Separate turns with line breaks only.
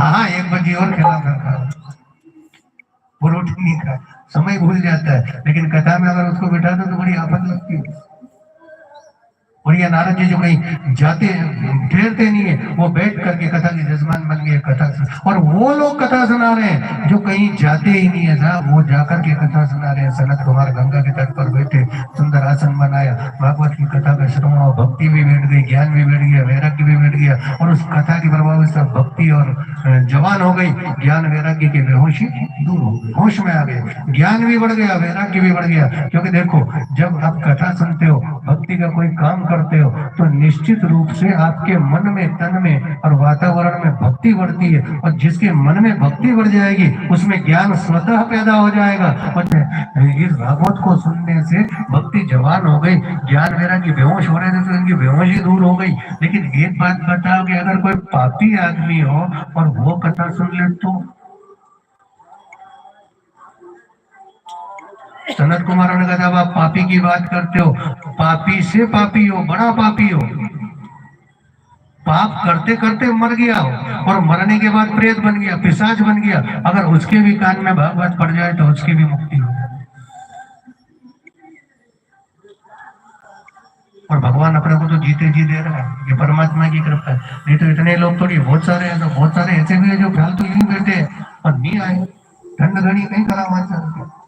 हाँ, 1 बजे और खेला करता, वो रोटी नहीं खा, समय भूल जाता है। लेकिन कथा में अगर उसको बिठा दो तो बड़ी आफत लगती है। और ये नारद जी जो कहीं जाते हैं, ठहरते नहीं है, वो बैठ करके कथा के जजमान बन गए, कथा और वो लोग कथा सुना रहे हैं जो कहीं जाते ही नहीं है साहब, वो जाकर के कथा सुना रहे हैं। सनत कुमार गंगा के तट पर बैठे, सुंदर आसन बनाया, भागवत की कथा का श्रवण हुआ, भक्ति भी बैठ गई, ज्ञान भी बैठ गया, वैराग्य भी बैठ गया, और उस कथा के प्रभाव से भक्ति और जवान हो गई, ज्ञान वैराग्य की बेहोशी दूर हो गई, होश में आ गए, ज्ञान भी बढ़ गया, वैराग्य भी बढ़ गया। क्योंकि देखो, जब आप कथा सुनते हो, भक्ति का कोई काम करते हो, तो निश्चित रूप से आपके मन में, तन में और वातावरण में भक्ति बढ़ती है, और जिसके मन में भक्ति बढ़ जाएगी उसमें ज्ञान स्वतः पैदा हो जाएगा। और इस भागवत को सुनने से भक्ति जवान हो गई, ज्ञान वैराग्य बेहोश हो रहे थे तो इनकी बेहोशी दूर हो गई। लेकिन एक बात बताओ कि अगर कोई पापी आदमी हो और वो कथा सुन ले तो सनत कुमार ने कहा, आप पापी की बात करते हो, पापी से पापी हो, बड़ा पापी हो, पाप करते करते मर गया हो और मरने के बाद प्रेत बन गया, पिशाच बन गया, अगर उसके भी कान में भागवत पड़ जाए तो उसकी भी मुक्ति हो जाए। और भगवान अपने को तो जीते जी दे रहा है, ये परमात्मा की कृपा है। नहीं तो इतने लोग थोड़ी, बहुत सारे हैं, तो बहुत सारे ऐसे भी है जो फालतू यूं बैठे हैं और नहीं आए, ठंड घड़ी नहीं करा